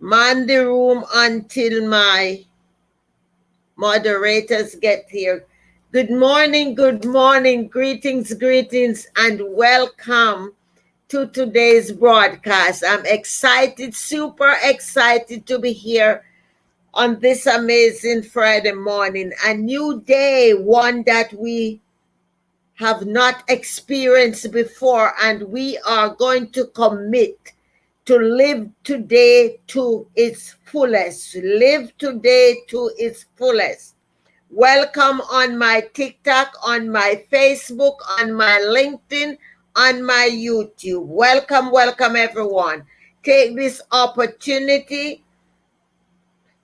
man the room until my moderators get here. Good morning, greetings, and welcome to today's broadcast. I'm excited, super excited to be here on this amazing Friday morning. A new day, one that we have not experienced before, and we are going to commit to live today to its fullest. Live today to its fullest. Welcome on my TikTok, on my Facebook, on my LinkedIn, on my YouTube. Welcome, everyone. Take this opportunity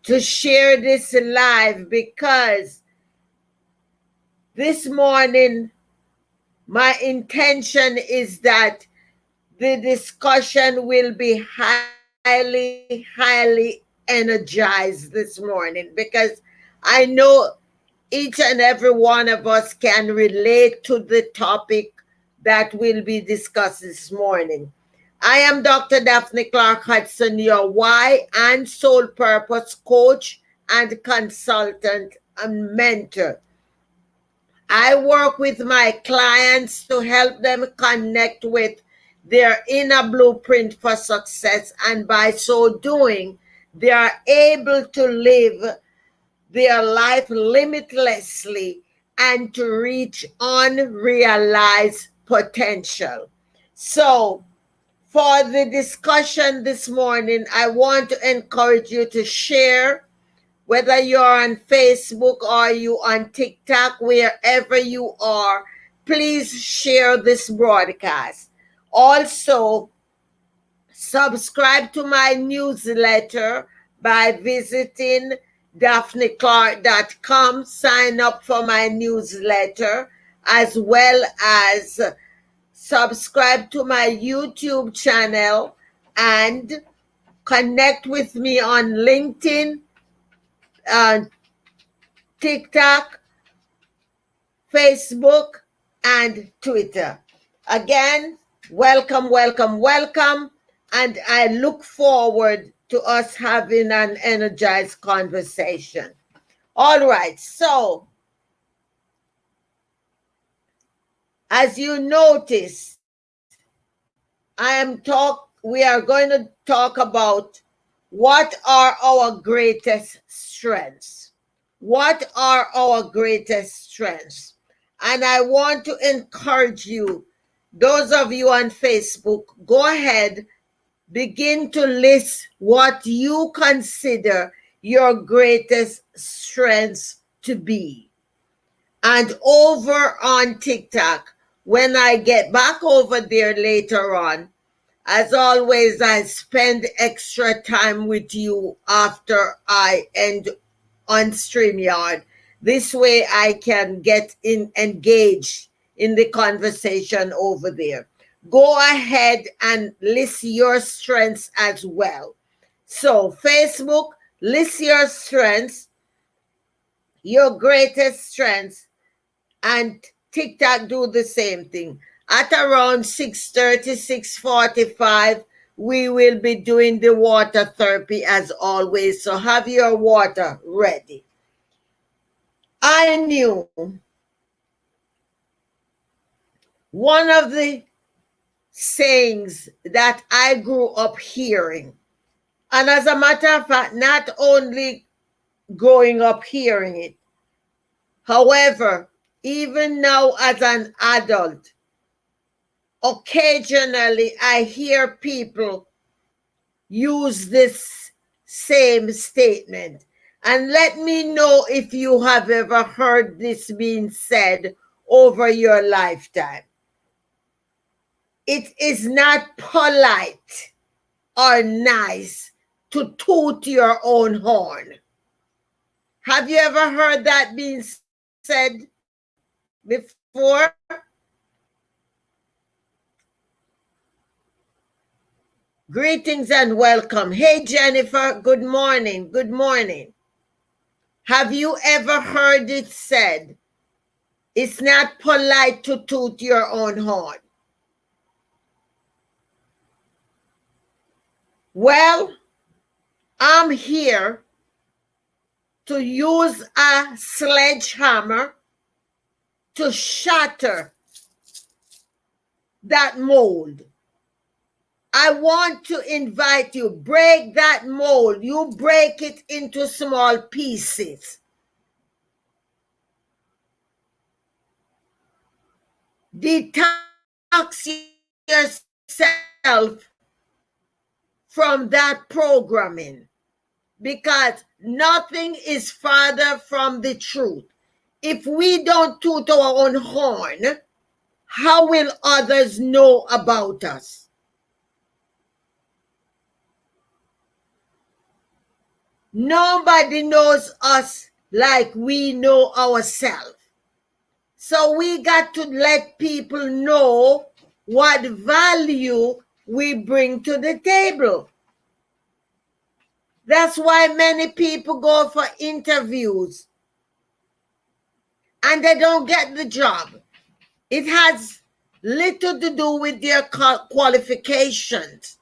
to share this live because this morning my intention is that the discussion will be highly energized this morning because I know each and every one of us can relate to the topic that we'll be discussing this morning. I am Dr. Daphne Clarke-Hudson, your why and soul purpose coach and consultant and mentor. I work with my clients to help them connect with their inner blueprint for success, and by so doing, they are able to live their life limitlessly and to reach unrealized potential. So, for the discussion this morning, I want to encourage you to share, whether you're on Facebook or you on TikTok, wherever you are, please share this broadcast. Also, subscribe to my newsletter by visiting daphneclark.com. Sign up for my newsletter, as well as subscribe to my YouTube channel and connect with me on LinkedIn, TikTok, Facebook, and Twitter. Again, welcome. And I look forward to us having an energized conversation. All right, so as you notice, we are going to talk about what are our greatest strengths. What are our greatest strengths? And I want to encourage you, those of you on Facebook, go ahead, begin to list what you consider your greatest strengths to be. And over on TikTok, when I get back over there later on, as always, I spend extra time with you after I end on StreamYard. This way I can get engaged in the conversation over there. Go ahead and list your strengths as well. So Facebook, list your strengths, your greatest strengths, and TikTok do the same thing. At around 6:30, 6:45, we will be doing the water therapy as always. So have your water ready. I knew one of the sayings that I grew up hearing, and as a matter of fact, not only growing up hearing it, however, even now as an adult, occasionally I hear people use this same statement. And let me know if you have ever heard this being said over your lifetime. It is not polite or nice to toot your own horn. Have you ever heard that being said before? Greetings and welcome. Hey, Jennifer, good morning. Good morning. Have you ever heard it said, it's not polite to toot your own horn? Well, I'm here to use a sledgehammer to shatter that mold. I want to invite you, break that mold. You break it into small pieces. Detox yourself from that programming, because nothing is farther from the truth. If we don't toot our own horn, how will others know about us? Nobody knows us like we know ourselves. So we got to let people know what value we bring to the table. That's why many people go for interviews and they don't get the job. It has little to do with their qualifications.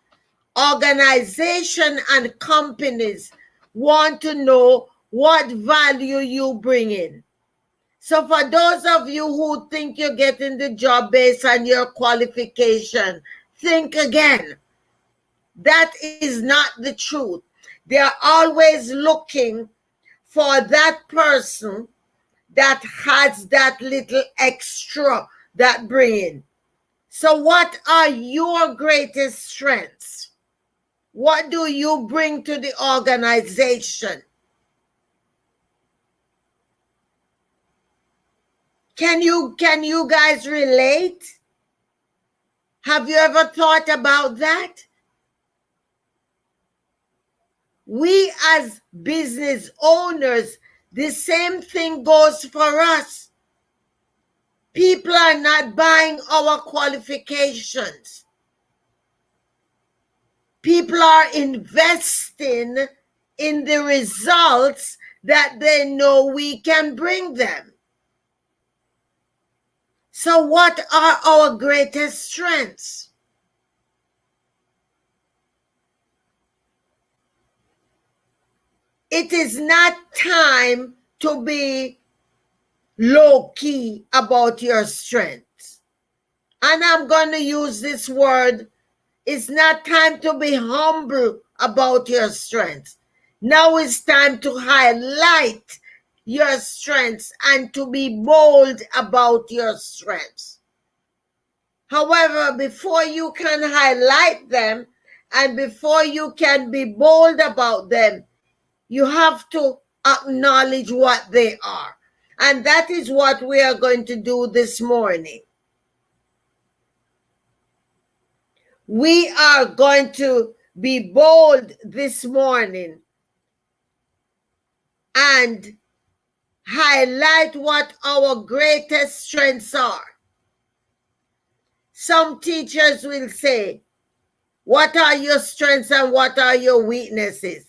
Organization and companies want to know what value you bring in. So for those of you who think you're getting the job based on your qualification, think again. That is not the truth. They are always looking for that person that has that little extra that bring in. So what are your greatest strengths? What do you bring to the organization? Can you guys relate? Have you ever thought about that? We as business owners, the same thing goes for us. People are not buying our qualifications. People are investing in the results that they know we can bring them. So what are our greatest strengths? It is not time to be low-key about your strengths. And I'm going to use this word. It's not time to be humble about your strengths. Now it's time to highlight your strengths and to be bold about your strengths. However, before you can highlight them and before you can be bold about them, you have to acknowledge what they are. And that is what we are going to do this morning. We are going to be bold this morning and highlight what our greatest strengths are. Some teachers will say, what are your strengths and what are your weaknesses?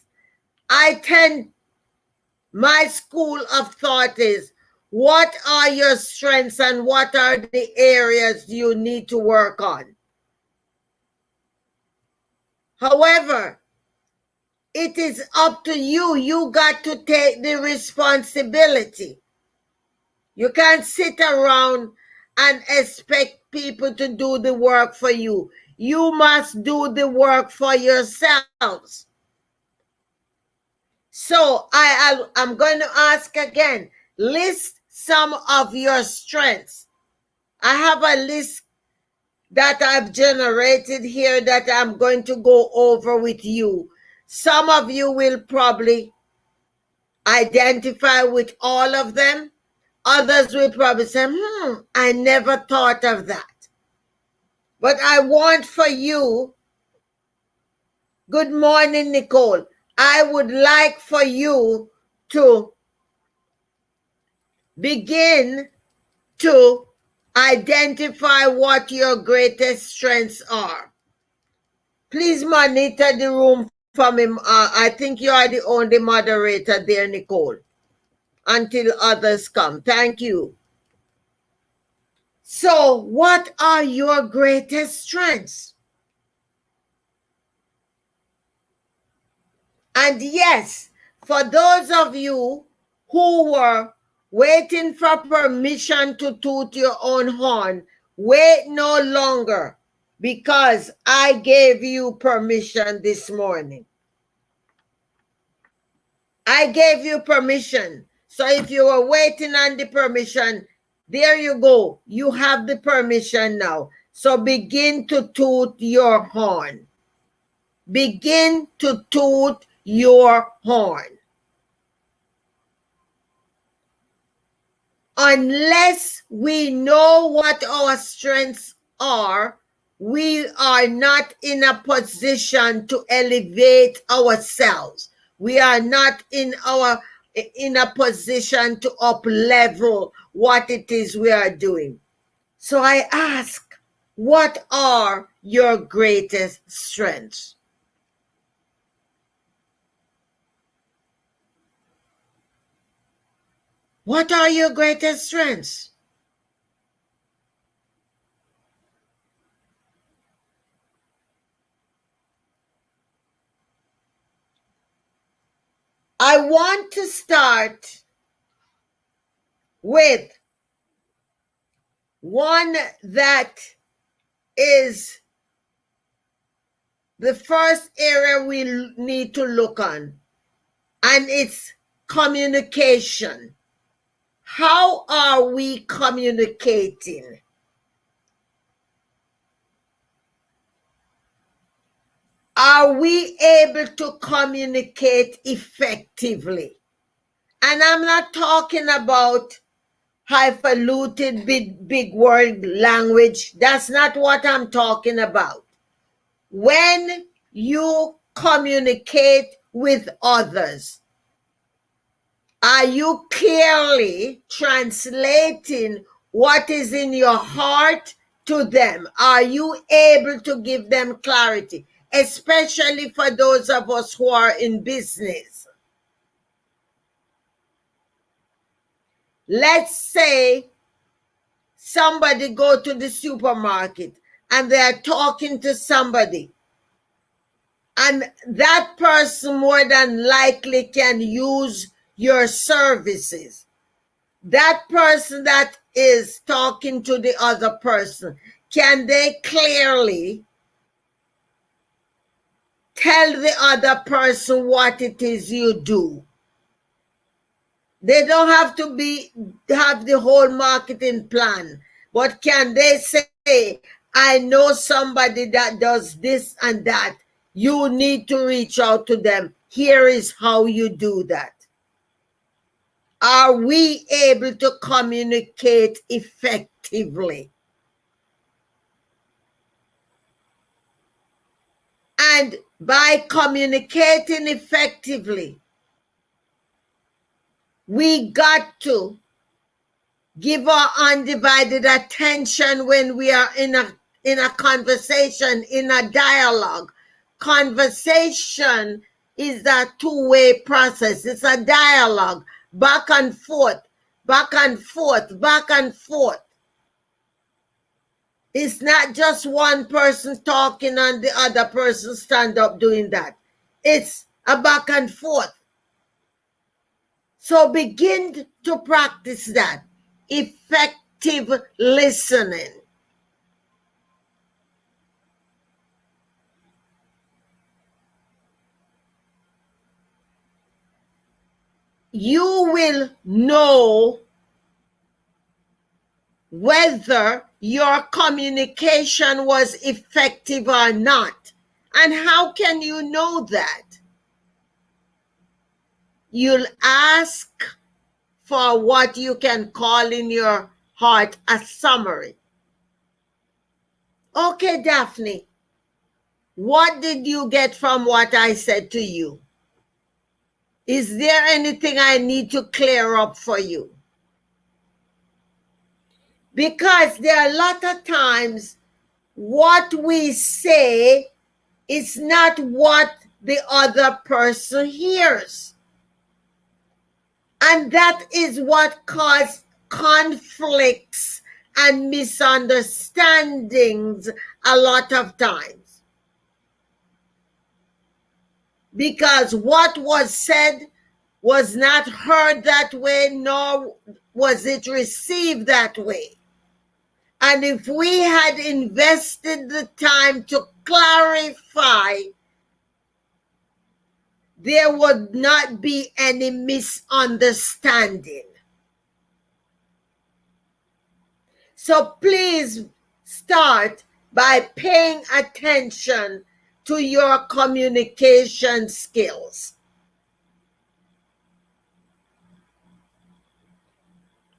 My school of thought is, what are your strengths and what are the areas you need to work on? However, it is up to you. You got to take the responsibility. You can't sit around and expect people to do the work for you. You must do the work for yourselves. So I'm going to ask again, list some of your strengths. I have a list that I've generated here that I'm going to go over with you. Some of you will probably identify with all of them. Others will probably say, I never thought of that. But I want for you, good morning, Nicole. I would like for you to begin to identify what your greatest strengths are. Please monitor the room for me. I think you are the only moderator there, Nicole, until others come. Thank you. So, what are your greatest strengths? And yes, for those of you who were waiting for permission to toot your own horn, wait no longer, because I gave you permission this morning. I gave you permission. So if you were waiting on the permission, there you go. You have the permission now. So begin to toot your horn. Begin to toot your horn. Unless we know what our strengths are, we are not in a position to elevate ourselves. We are not in a position to up level what it is we are doing. So I ask, what are your greatest strengths? What are your greatest strengths? I want to start with one that is the first area we need to look on, and it's communication. How are we communicating? Are we able to communicate effectively? And I'm not talking about highfalutin big word language. That's not what I'm talking about. When you communicate with others, are you clearly translating what is in your heart to them? Are you able to give them clarity, especially for those of us who are in business? Let's say somebody go to the supermarket and they are talking to somebody, and that person more than likely can use your services. That person that is talking to the other person, can they clearly tell the other person what it is you do? They don't have to have the whole marketing plan, but can they say, I know somebody that does this and that. You need to reach out to them. Here is how you do that. Are we able to communicate effectively? And by communicating effectively, we got to give our undivided attention when we are in a conversation, in a dialogue. Conversation is a two-way process. It's a dialogue, back and forth, back and forth, back and forth. It's not just one person talking and the other person stand up doing that. It's a back and forth. So begin to practice that. Effective listening. You will know whether your communication was effective or not. And how can you know that? You'll ask for what you can call in your heart a summary. Okay, Daphne, what did you get from what I said to you? Is there anything I need to clear up for you? Because there are a lot of times what we say is not what the other person hears. And that is what causes conflicts and misunderstandings a lot of times. because what was said was not heard that way, nor was it received that way. And if we had invested the time to clarify, there would not be any misunderstanding. So please start by paying attention to your communication skills.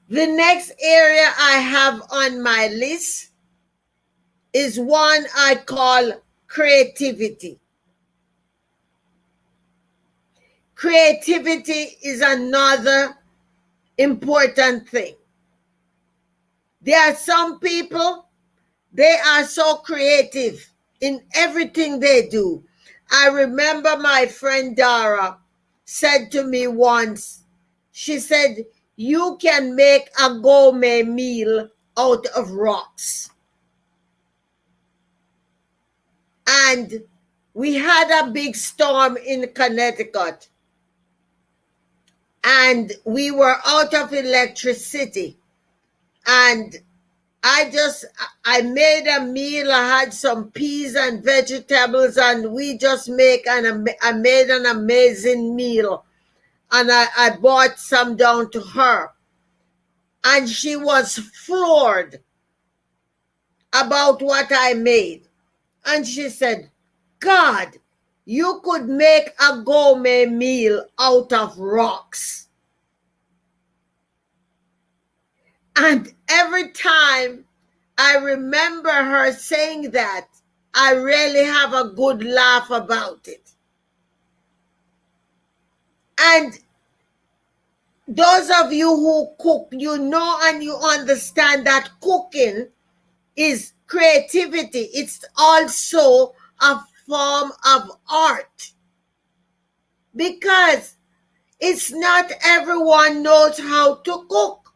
The next area I have on my list is one I call creativity. Creativity is another important thing. There are some people, they are so creative in everything they do. I remember my friend Dara said to me once, she said, you can make a gourmet meal out of rocks. And we had a big storm in Connecticut, and we were out of electricity. And I made a meal. I had some peas and vegetables, and we just I made an amazing meal. And I brought some down to her. And she was floored about what I made. And she said, God, you could make a gourmet meal out of rocks. And every time I remember her saying that, I really have a good laugh about it. And those of you who cook, you know and you understand that cooking is creativity. It's also a form of art, because it's not everyone knows how to cook.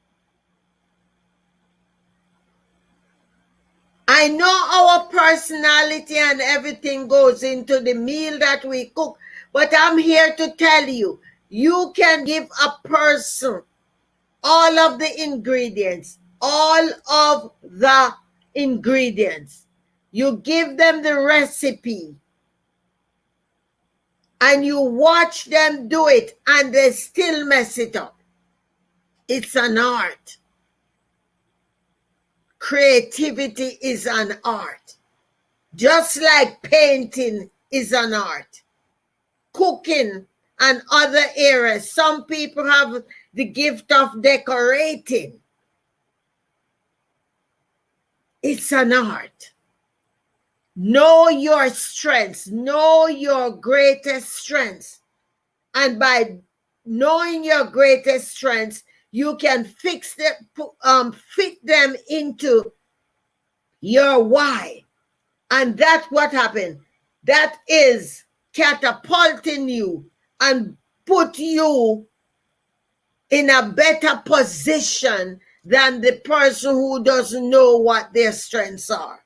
I know our personality and everything goes into the meal that we cook, but I'm here to tell you, you can give a person all of the ingredients, You give them the recipe, and you watch them do it, and they still mess it up. It's an art. Creativity is an art. Just like painting is an art. Cooking and other areas. Some people have the gift of decorating. It's an art. Know your strengths. Know your greatest strengths. And by knowing your greatest strengths, you can fit them into your why. And that's what happened. That is catapulting you and put you in a better position than the person who doesn't know what their strengths are.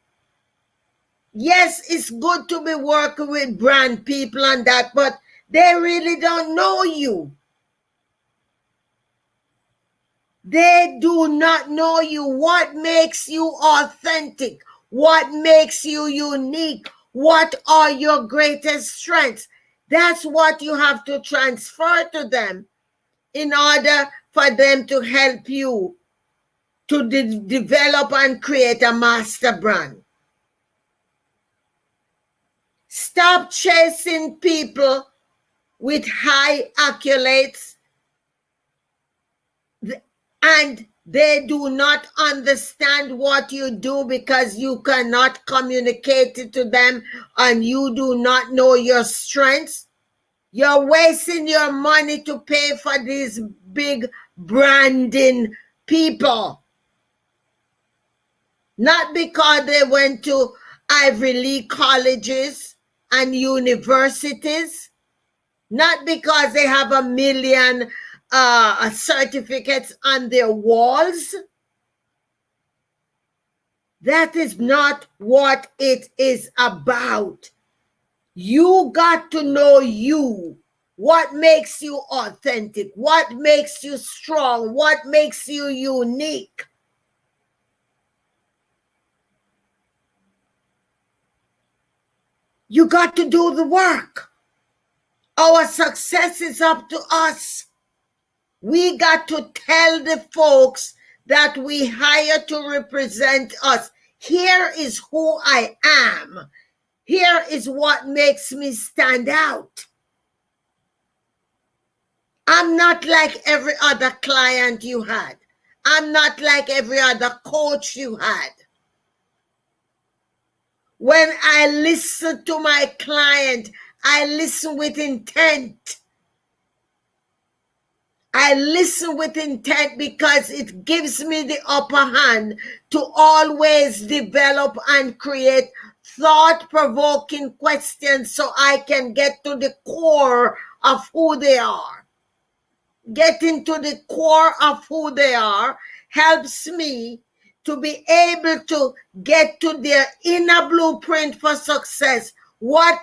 Yes, it's good to be working with brand people and that, but they really don't know you. They do not know you. What makes you authentic? What makes you unique? What are your greatest strengths? That's what you have to transfer to them in order for them to help you to develop and create a master brand. Stop chasing people with high accolades and they do not understand what you do because you cannot communicate it to them and you do not know your strengths. You're wasting your money to pay for these big branding people. Not because they went to Ivy League colleges and universities. Not because they have a million certificates on their walls. That is not what it is about. You got to know you. What makes you authentic? What makes you strong? What makes you unique? You got to do the work. Our success is up to us. We got to tell the folks that we hire to represent us. Here is who I am. Here is what makes me stand out. I'm not like every other client you had. I'm not like every other coach you had. When I listen to my client, I listen with intent. I listen with intent because it gives me the upper hand to always develop and create thought-provoking questions so I can get to the core of who they are. Getting to the core of who they are helps me to be able to get to their inner blueprint for success. What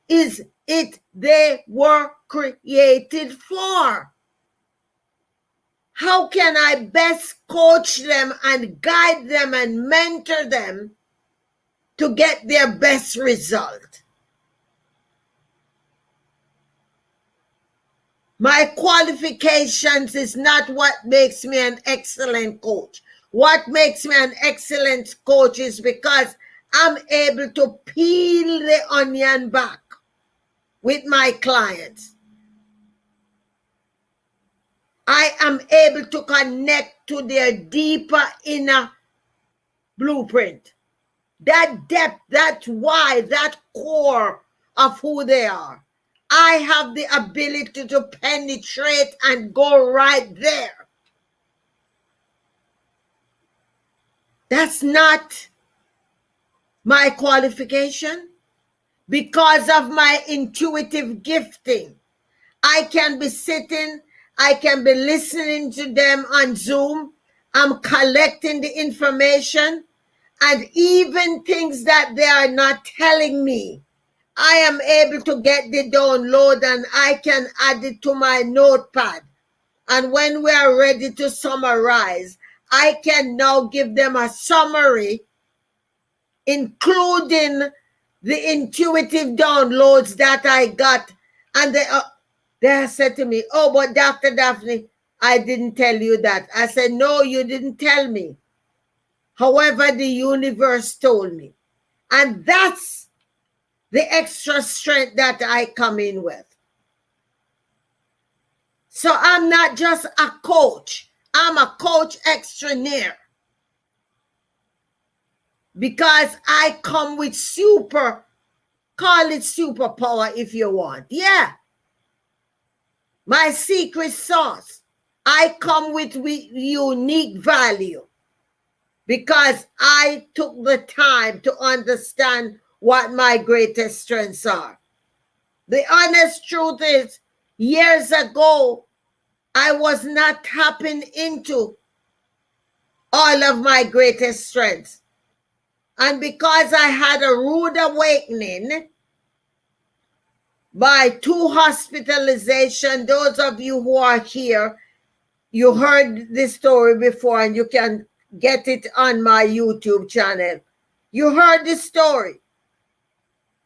is it they were created for? How can I best coach them and guide them and mentor them to get their best result? My qualifications is not what makes me an excellent coach. What makes me an excellent coach is because I'm able to peel the onion back with my clients. I am able to connect to their deeper inner blueprint. That depth, that why, that core of who they are. I have the ability to penetrate and go right there. That's not my qualification. Because of my intuitive gifting, I can be sitting, I can be listening to them on Zoom. I'm collecting the information, and even things that they are not telling me, I am able to get the download and I can add it to my notepad. And when we are ready to summarize, I can now give them a summary, including the intuitive downloads that I got. And they said to me, "Oh, but Dr. Daphne, I didn't tell you that." I said, "No, you didn't tell me. However, the universe told me." And that's the extra strength that I come in with. So I'm not just a coach. I'm a coach extraordinaire. Because I come with call it superpower if you want. Yeah. My secret sauce. I come with unique value. Because I took the time to understand what my greatest strengths are. The honest truth is, years ago, I was not tapping into all of my greatest strengths. And because I had a rude awakening by 2 hospitalizations, those of you who are here, you heard this story before and you can get it on my YouTube channel. You heard this story.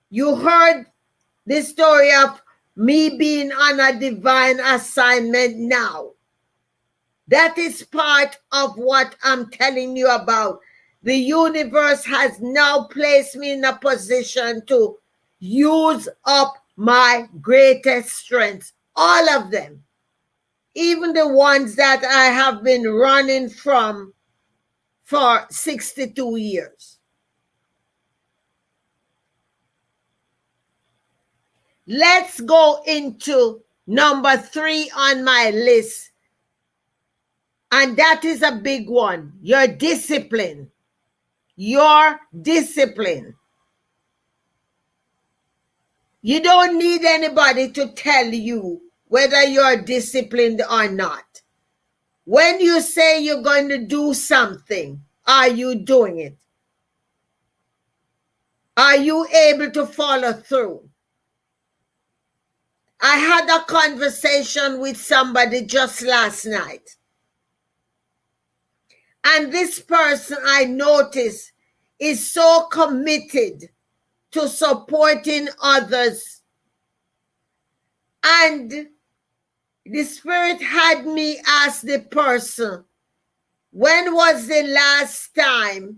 You heard the story of me being on a divine assignment now. That is part of what I'm telling you about. The universe has now placed me in a position to use up my greatest strengths, all of them, even the ones that I have been running from for 62 years. Let's go into number 3 on my list. And that is a big one. Your discipline. Your discipline. You don't need anybody to tell you whether you're disciplined or not. When you say you're going to do something, are you doing it? Are you able to follow through? I had a conversation with somebody just last night. And this person, I noticed, is so committed to supporting others. And the Spirit had me ask the person, when was the last time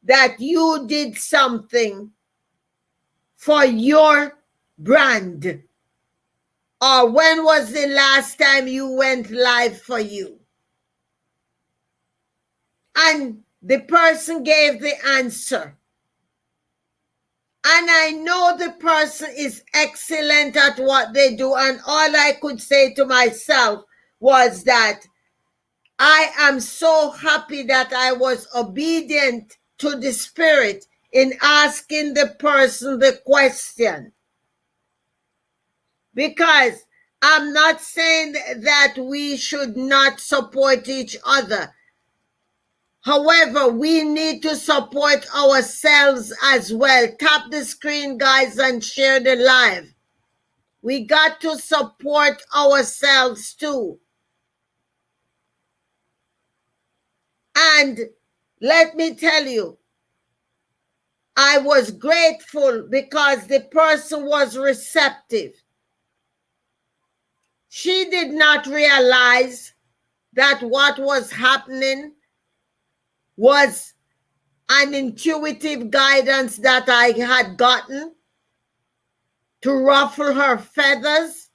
that you did something for your brand? Or when was the last time you went live for you? And the person gave the answer. And I know the person is excellent at what they do. And all I could say to myself was that I am so happy that I was obedient to the Spirit in asking the person the question. Because I'm not saying that we should not support each other. However, we need to support ourselves as well. Tap the screen, guys, and share the live. We got to support ourselves too. And let me tell you, I was grateful because the person was receptive. She did not realize that what was happening was an intuitive guidance that I had gotten to ruffle her feathers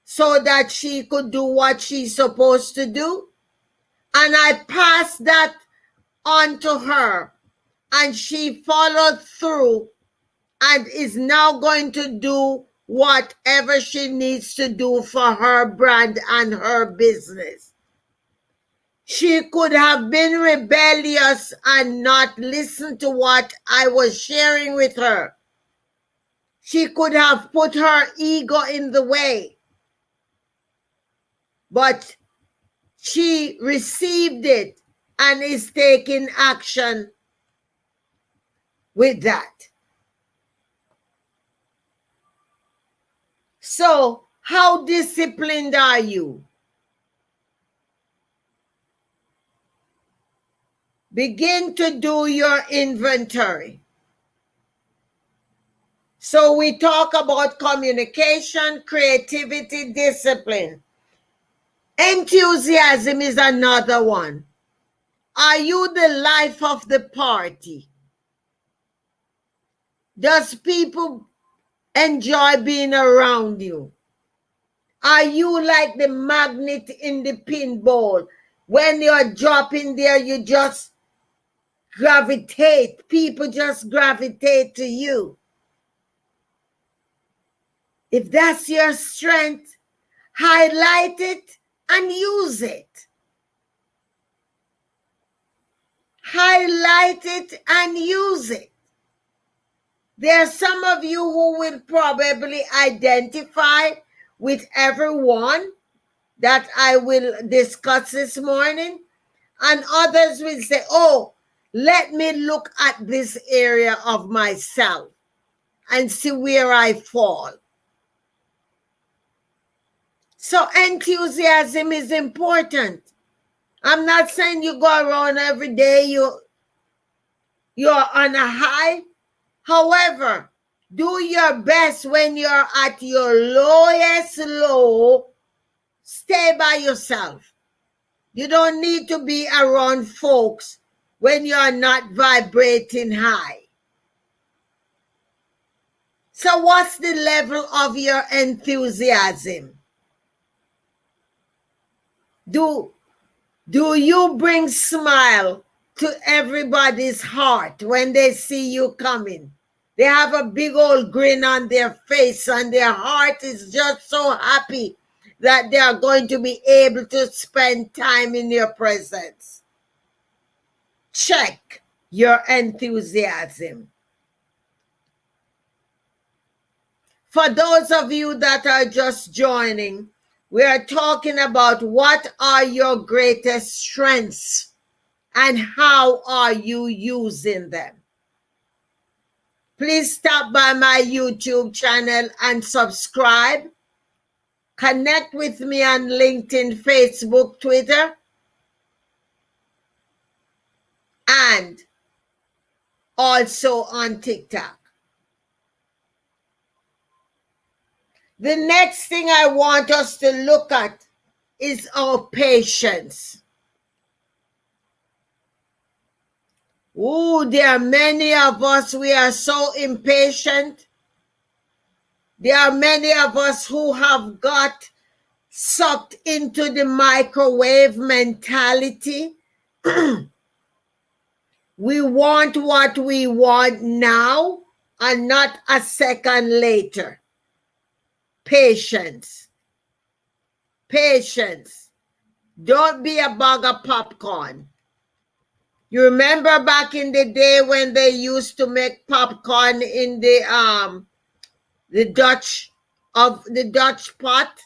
so that she could do what she's supposed to do. And I passed that on to her, and she followed through and is now going to do whatever she needs to do for her brand and her business. She could have been rebellious and not listen to what I was sharing with her. She could have put her ego in the way. But she received it and is taking action with that. So, how disciplined are you? Begin to do your inventory. So we talk about communication, creativity, discipline. Enthusiasm is another one. Are you the life of the party? Does people enjoy being around you? Are you like the magnet in the pinball? When you're dropping there, you just gravitate. People just gravitate to you. If that's your strength, highlight it and use it. Highlight it and use it. There are some of you who will probably identify with everyone that I will discuss this morning, and others will say, oh, let me look at this area of myself and see where I fall. So enthusiasm is important. I'm not saying you go around every day, you're on a high. However, do your best when you're at your lowest low. Stay by yourself. You don't need to be around folks when you're not vibrating high. So what's the level of your enthusiasm? Do you bring smile to everybody's heart when they see you coming? They have a big old grin on their face and their heart is just so happy that they are going to be able to spend time in your presence. Check your enthusiasm. For those of you that are just joining, we are talking about what are your greatest strengths and how are you using them. Please stop by my YouTube channel and subscribe Connect with me on LinkedIn, Facebook, Twitter, and also on TikTok. The next thing I want us to look at is our patience. Ooh, there are many of us, we are so impatient. There are many of us who have got sucked into the microwave mentality. We want what we want now and not a second later. Patience. Patience. Don't be a bag of popcorn. You remember back in the day when they used to make popcorn in the Dutch pot?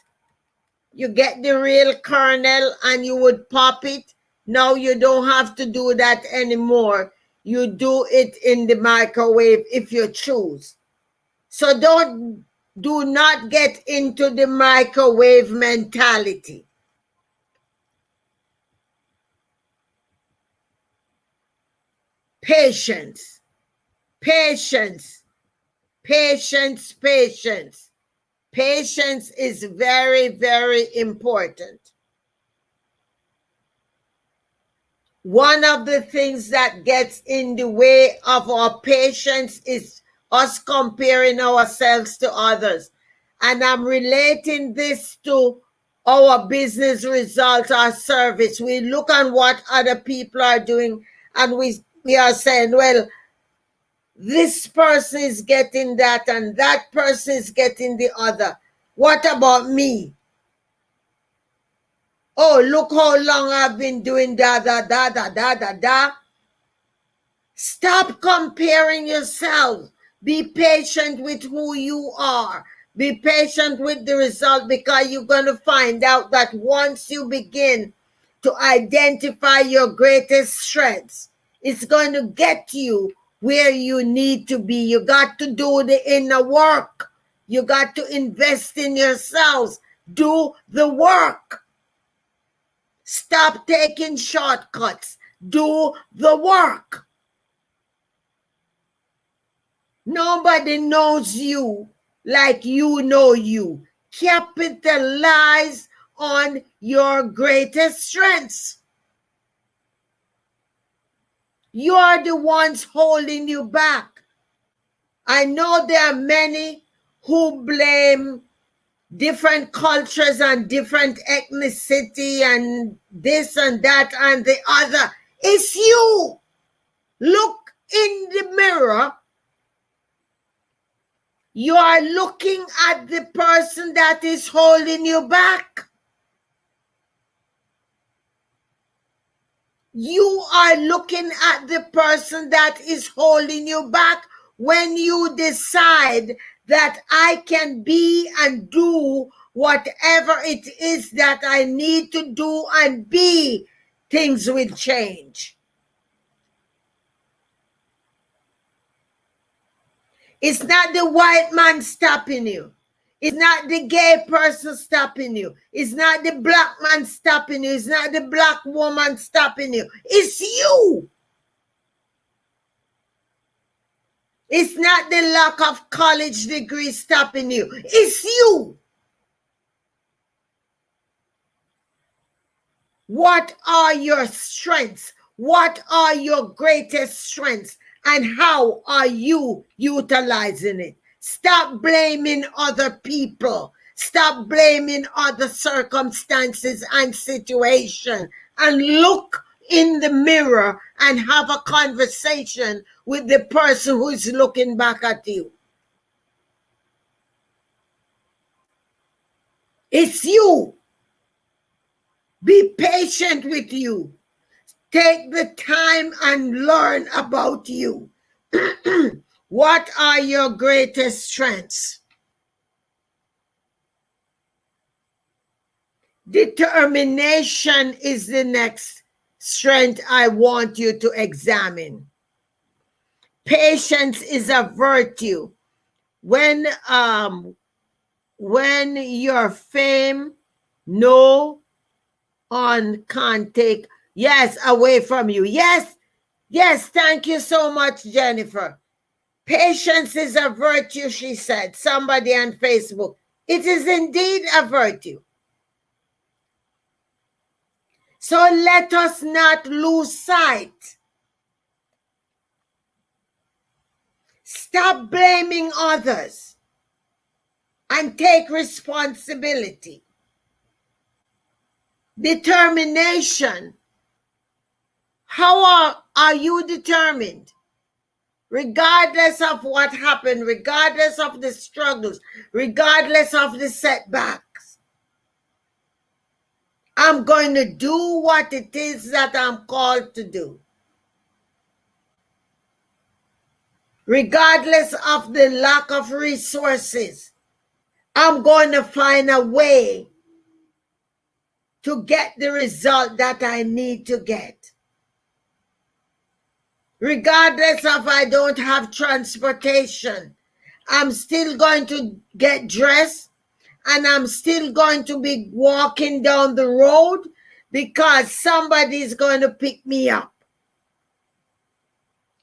You get the real kernel and you would pop it. Now you don't have to do that anymore. You do it in the microwave if you choose. So do not get into the microwave mentality. Patience, patience, patience, patience. Patience is very, very important. One of the things that gets in the way of our patience is us comparing ourselves to others. And I'm relating this to our business results, our service. We look at what other people are doing and we are saying, well, this person is getting that and that person is getting the other. What about me? Oh, look how long I've been doing da, da, da, da, da, da, da. Stop comparing yourself. Be patient with who you are. Be patient with the result, because you're going to find out that once you begin to identify your greatest strengths, it's going to get you where you need to be. You got to do the inner work. You got to invest in yourselves. Do the work. Stop taking shortcuts. Do the work. Nobody knows you like you know you. Capitalize on your greatest strengths. You are the ones holding you back. I know there are many who blame different cultures and different ethnicity and this and that and the other. It's you. Look in the mirror. You are looking at the person that is holding you back. You are looking at the person that is holding you back. When you decide that I can be and do whatever it is that I need to do and be, things will change. It's not the white man stopping you. It's not the gay person stopping you. It's not the black man stopping you. It's not the black woman stopping you. It's you. It's not the lack of college degree stopping you. It's you. What are your strengths? What are your greatest strengths? And how are you utilizing it? Stop blaming other people. Stop blaming other circumstances and situations. And look in the mirror and have a conversation with the person who is looking back at you. It's you. Be patient with you. Take the time and learn about you. What are your greatest strengths? Determination is the next strength I want you to examine. Patience is a virtue. When when your fame, no one can take, yes, away from you. Yes, yes, thank you so much, Jennifer. Patience is a virtue, she said. Somebody on Facebook. It is indeed a virtue. So let us not lose sight. Stop blaming others and take responsibility. Determination. How are you determined? Regardless of what happened, regardless of the struggles, regardless of the setbacks, I'm going to do what it is that I'm called to do. Regardless of the lack of resources, I'm going to find a way to get the result that I need to get. Regardless of I don't have transportation, I'm still going to get dressed and I'm still going to be walking down the road because somebody's going to pick me up.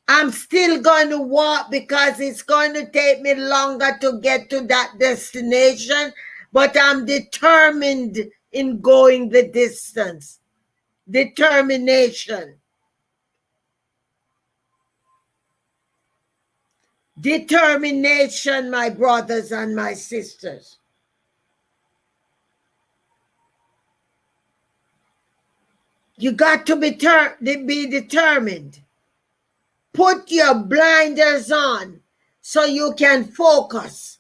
I'm still going to walk because it's going to take me longer to get to that destination, but I'm determined in going the distance. Determination. Determination, my brothers and my sisters. You got to be determined. Put your blinders on so you can focus.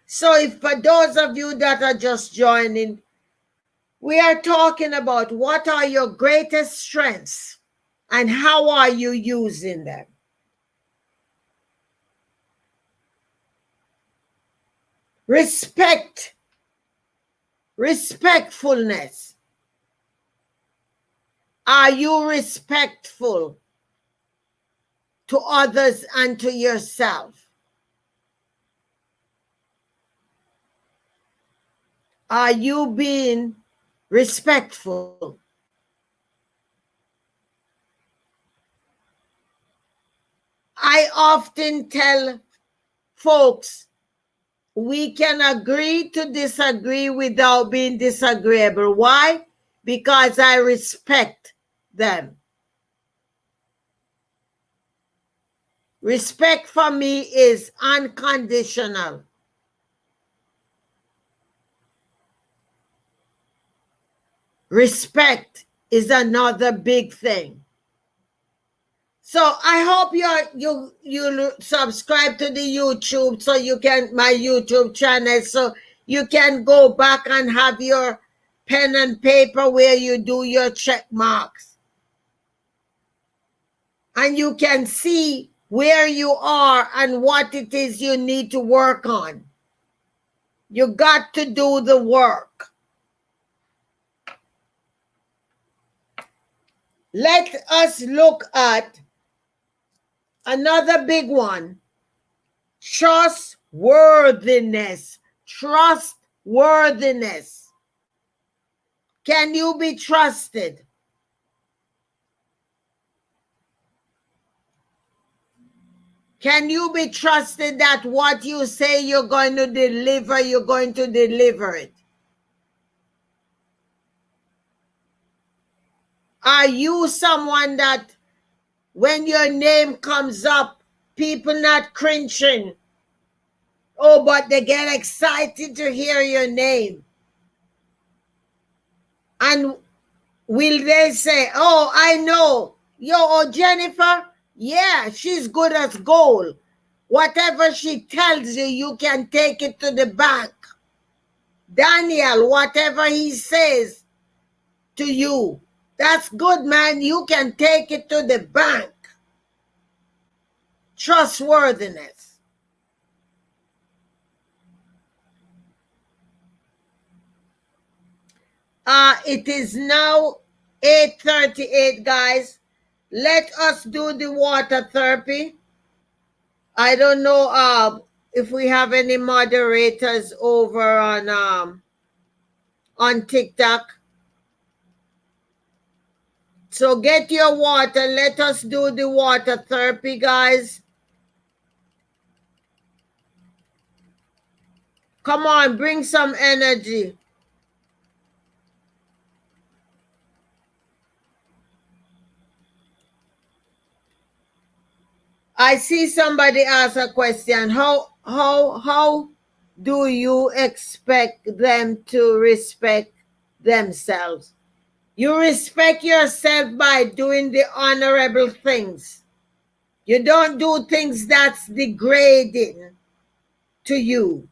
So if for those of you that are just joining, we are talking about what are your greatest strengths and how are you using them. Respect, respectfulness. Are you respectful to others and to yourself? Are you being respectful? I often tell folks we can agree to disagree without being disagreeable. Why? Because I respect them. Respect for me is unconditional. Respect is another big thing. So I hope you subscribe to the YouTube so you can, my YouTube channel, so you can go back and have your pen and paper where you do your check marks. And you can see where you are and what it is you need to work on. You got to do the work. Let us look at another big one. Trustworthiness. Trustworthiness. Can you be trusted? Can you be trusted that what you say you're going to deliver, you're going to deliver it? Are you someone that when your name comes up, people not cringing? Oh, but they get excited to hear your name. And will they say, oh, I know. Oh, Jennifer, yeah, she's good as gold. Whatever she tells you, you can take it to the bank. Daniel, whatever he says to you, that's good, man. You can take it to the bank. Trustworthiness. It is now 8:38, guys. Let us do the water therapy. I don't know if we have any moderators over on TikTok. So get your water. Let us do the water therapy, guys. Come on, bring some energy. I see somebody ask a question. How do you expect them to respect themselves? You respect yourself by doing the honorable things. You don't do things that's degrading to you.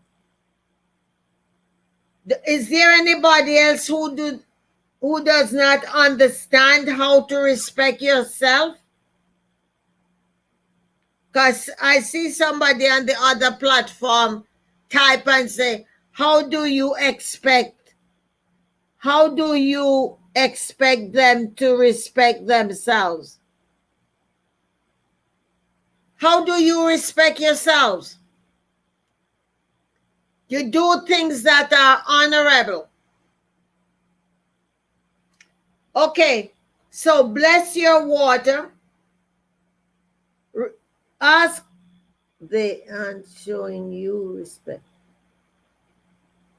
Is there anybody else who does not understand how to respect yourself? Because I see somebody on the other platform type and say, how do you expect them to respect themselves? How do you respect yourselves? You do things that are honorable. Okay, so bless your water. Ask they aren't showing you respect.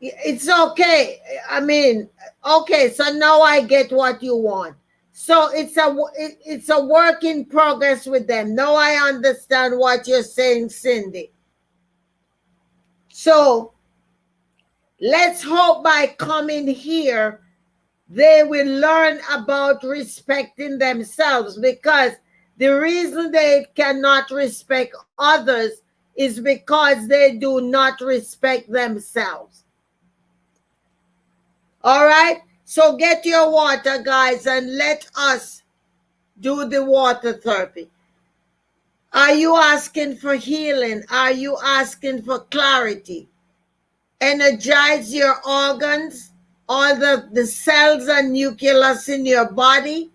It's okay. I mean, okay, so now I get what you want. So it's a work in progress with them. Now I understand what you're saying, Cindy. So let's hope by coming here they will learn about respecting themselves, because the reason they cannot respect others is because they do not respect themselves. All right? So get your water, guys, and let us do the water therapy. Are you asking for healing? Are you asking for clarity? Energize your organs, all the cells and nucleus in your body.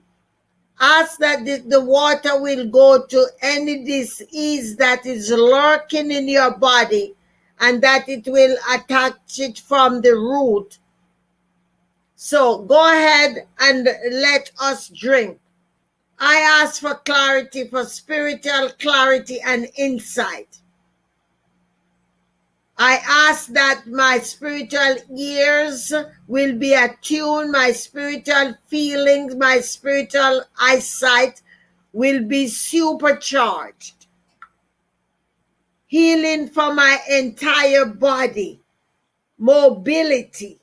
Ask that the water will go to any disease that is lurking in your body, and that it will attach it from the root. So go ahead and let us drink. I ask for clarity, for spiritual clarity and insight. I ask that my spiritual ears will be attuned, my spiritual feelings, my spiritual eyesight will be supercharged. Healing for my entire body, mobility.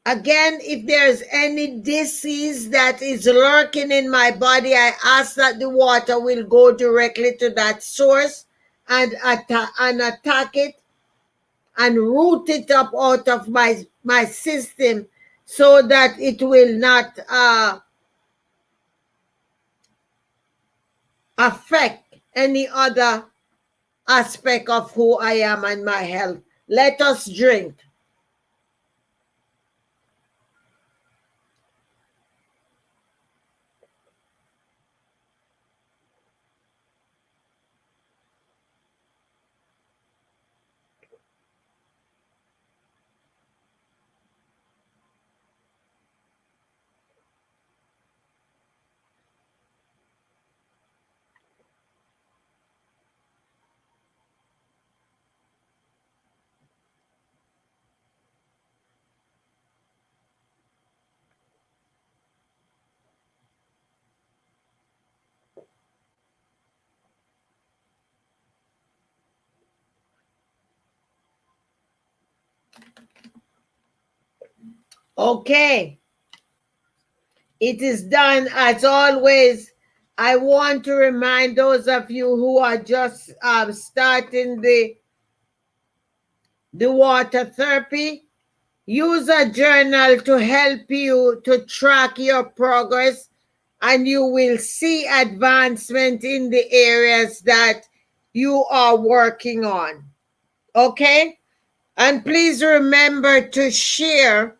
Again, if there's any disease that is lurking in my body, I ask that the water will go directly to that source and attack it and root it up out of my system, so that it will not affect any other aspect of who I am and my health. Let us drink. Okay. It is done. As always, I want to remind those of you who are just starting the water therapy, use a journal to help you to track your progress, and you will see advancement in the areas that you are working on. Okay? And please remember to share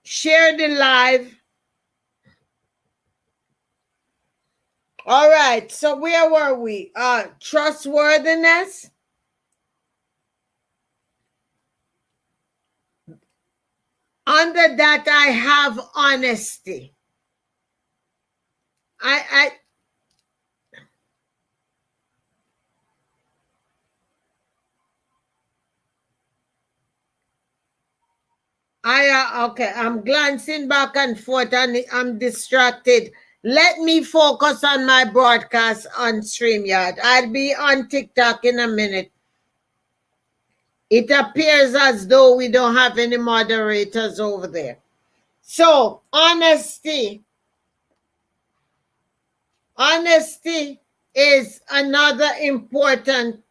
the live. All right. So where were we? Trustworthiness. Under that, I have honesty. I okay, I'm glancing back and forth and I'm distracted. Let me focus on my broadcast on StreamYard. I'll be on TikTok in a minute. It appears as though we don't have any moderators over there. So, honesty. Honesty is another important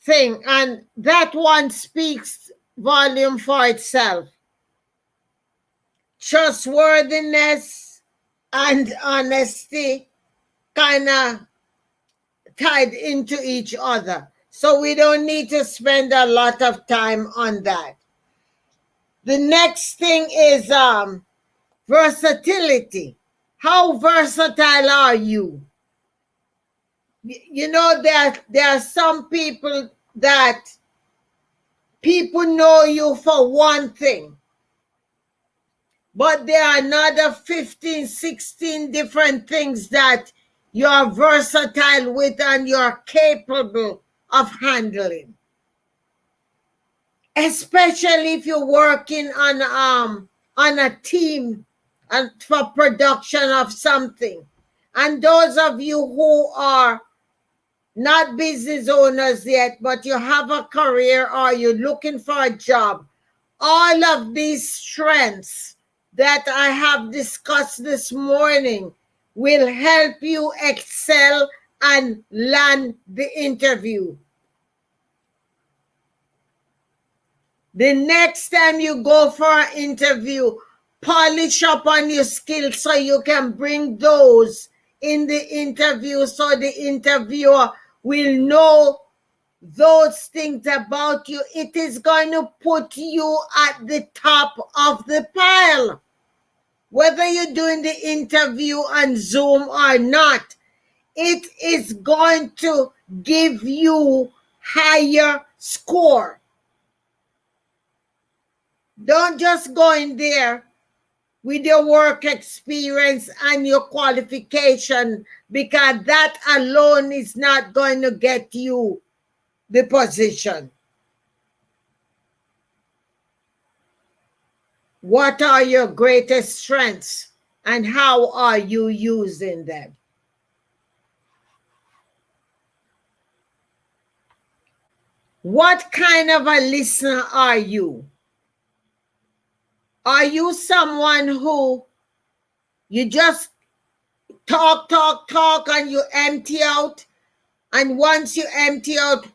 thing, and that one speaks volume for itself. Trustworthiness and honesty kind of tied into each other. So we don't need to spend a lot of time on that. The next thing is versatility. How versatile are you? You know that there are some people that people know you for one thing, but there are another 15, 16 different things that you're versatile with and you're capable of handling. Especially if you're working on a team and for production of something. And those of you who are not business owners yet, but you have a career or you're looking for a job, all of these strengths that I have discussed this morning will help you excel and land the interview. The next time you go for an interview, polish up on your skills so you can bring those in the interview so the interviewer will know those things about you. It is going to put you at the top of the pile. Whether you're doing the interview on Zoom or not, it is going to give you higher score. Don't just go in there with your work experience and your qualification, because that alone is not going to get you the position. What are your greatest strengths and how are you using them? What kind of a listener are you? Are you someone who you just talk, and you empty out? And once you empty out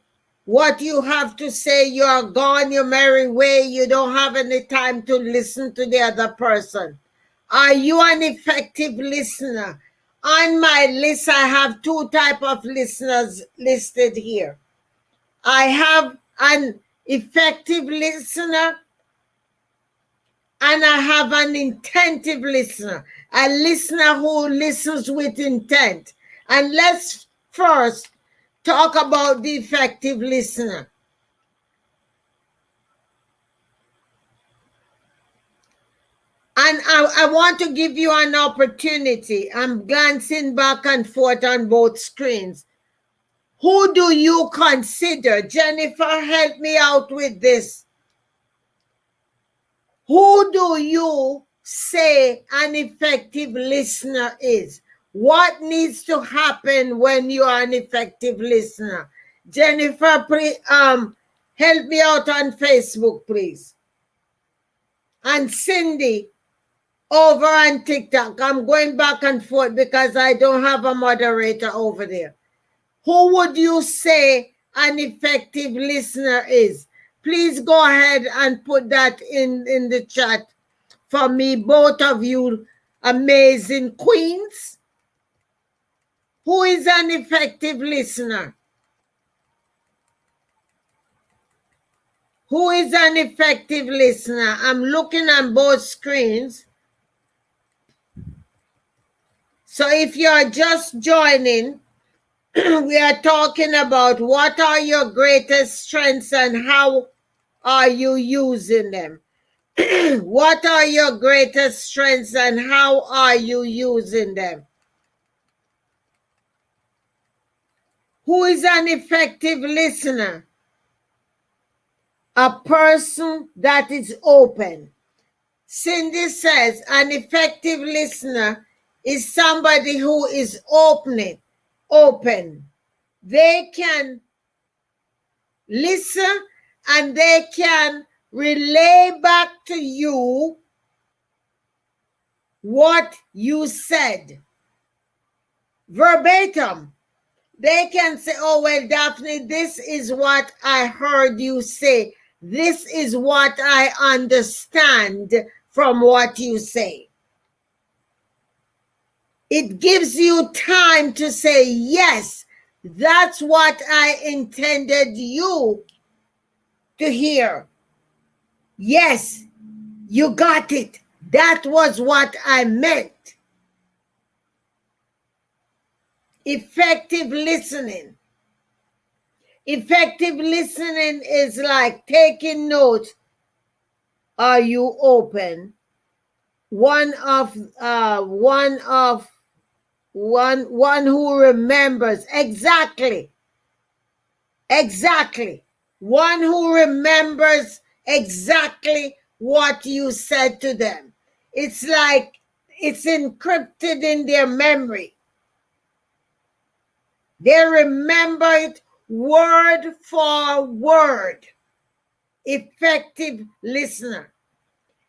what you have to say, you're gone your merry way. You don't have any time to listen to the other person. Are you an effective listener? On my list, I have two types of listeners listed here. I have an effective listener and I have an attentive listener, a listener who listens with intent. And let's first talk about the effective listener. And I want to give you an opportunity. I'm glancing back and forth on both screens. Who do you consider? Jennifer, help me out with this. Who do you say an effective listener is? What needs to happen when you are an effective listener? Jennifer, help me out on Facebook, please. And Cindy, over on TikTok. I'm going back and forth because I don't have a moderator over there. Who would you say an effective listener is? Please go ahead and put that in the chat for me, both of you amazing queens. Who is an effective listener? Who is an effective listener? I'm looking on both screens. So if you're just joining, we are talking about what are your greatest strengths and how are you using them? What are your greatest strengths and how are you using them? Who is an effective listener? A person that is open. Cindy says an effective listener is somebody who is open. They can listen and they can relay back to you what you said verbatim. They can say, oh, well, Daphne, this is what I heard you say. This is what I understand from what you say. It gives you time to say, yes, that's what I intended you to hear. Yes, you got it. That was what I meant. Effective listening. Effective listening is like taking notes. Are you open? One who remembers exactly. One who remembers exactly what you said to them. It's like it's encrypted in their memory. They remember it word for word. Effective listener.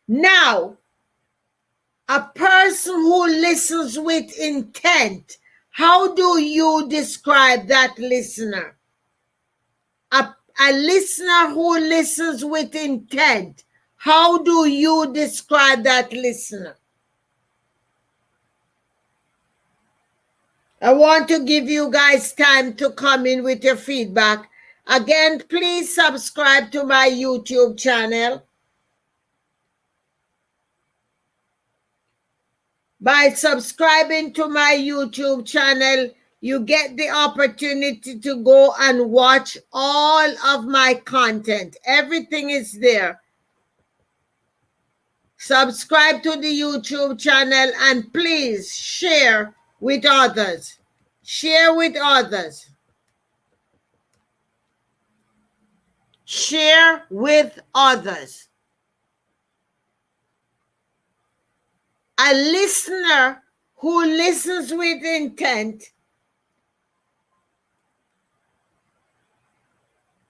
Now, a person who listens with intent, how do you describe that listener? A listener who listens with intent, how do you describe that listener? I want to give you guys time to come in with your feedback. Again, please subscribe to my YouTube channel. By subscribing to my YouTube channel, you get the opportunity to go and watch all of my content. Everything is there. Subscribe to the YouTube channel and please share with others. Share with others. Share with others. A listener who listens with intent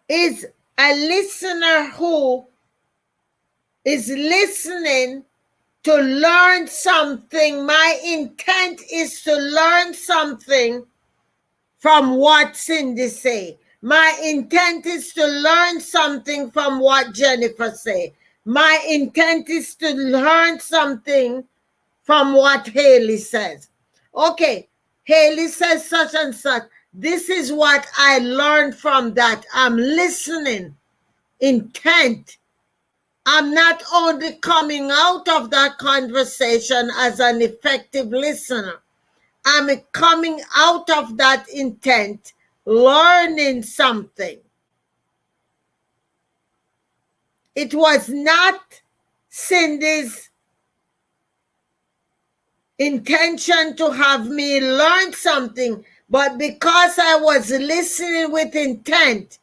is a listener who is listening to learn something. My intent is to learn something from what Cindy say. My intent is to learn something from what Jennifer say. My intent is to learn something from what Haley says. Okay, Haley says such and such. This is what I learned from that. I'm listening. Intent. I'm not only coming out of that conversation as an effective listener, I'm coming out of that intent, learning something. It was not Cindy's intention to have me learn something, but because I was listening with intent,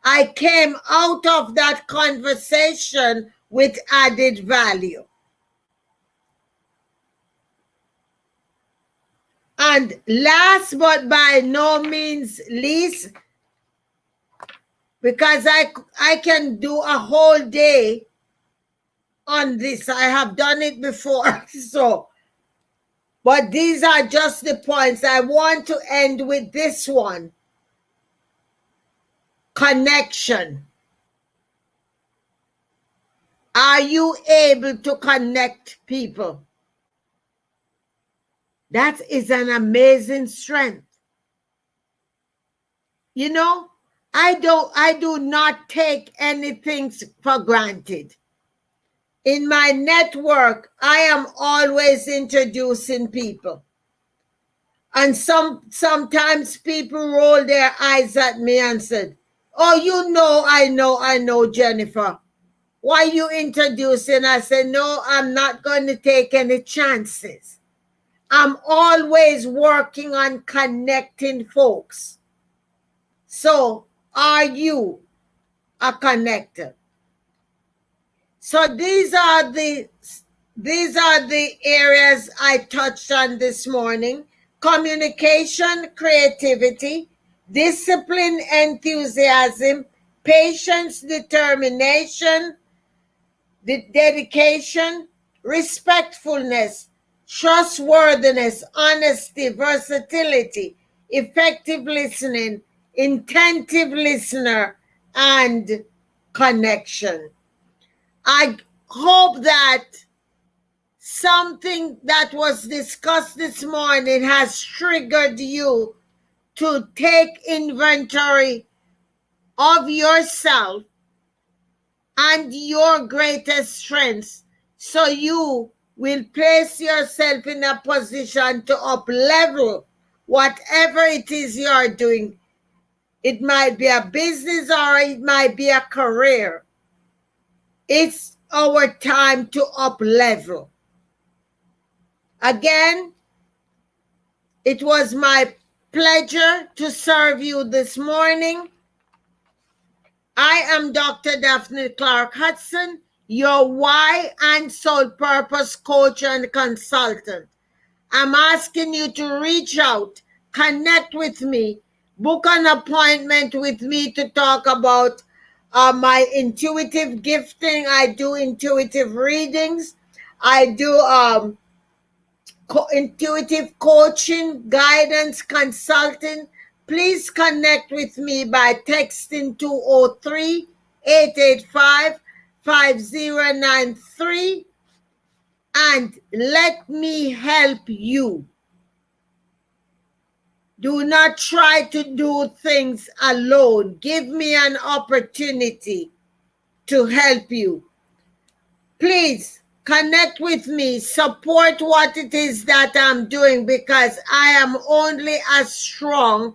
I came out of that conversation with added value. And last but by no means least, because I can do a whole day on this. I have done it before. But these are just the points. I want to end with this one. Connection. Are you able to connect people? That is an amazing strength. You know, I do not take anything for granted. In my network, I am always introducing people. And sometimes people roll their eyes at me and said, "Oh, I know, Jennifer. Why you introducing?" I said, "No, I'm not going to take any chances. I'm always working on connecting folks. So, are you a connector?" So these are the areas I touched on this morning: communication, creativity, discipline, enthusiasm, patience, determination, dedication, respectfulness, trustworthiness, honesty, versatility, effective listening, intentive listener, and connection. I hope that something that was discussed this morning has triggered you to take inventory of yourself and your greatest strengths, so you will place yourself in a position to up level whatever it is you're doing. It might be a business or it might be a career. It's our time to up level. Again, it was my pleasure to serve you this morning. I am Dr. Daphne Clarke-Hudson, your why and soul purpose coach and consultant. I'm asking you to reach out, connect with me, book an appointment with me to talk about my intuitive gifting. I do intuitive readings. I do intuitive coaching, guidance, consulting. Please connect with me by texting 203-885-5093 and let me help you. Do not try to do things alone. Give me an opportunity to help you. Please connect with me, support what it is that I'm doing, because I am only as strong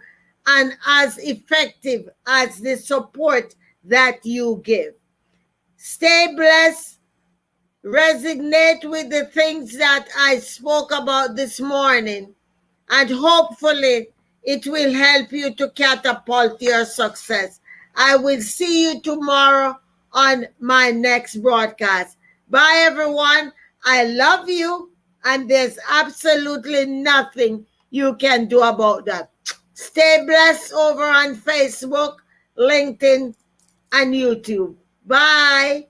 and as effective as the support that you give. Stay blessed. Resonate with the things that I spoke about this morning, and hopefully it will help you to catapult your success. I will see you tomorrow on my next broadcast. Bye, everyone. I love you, and there's absolutely nothing you can do about that. Stay blessed over on Facebook, LinkedIn, and YouTube. Bye.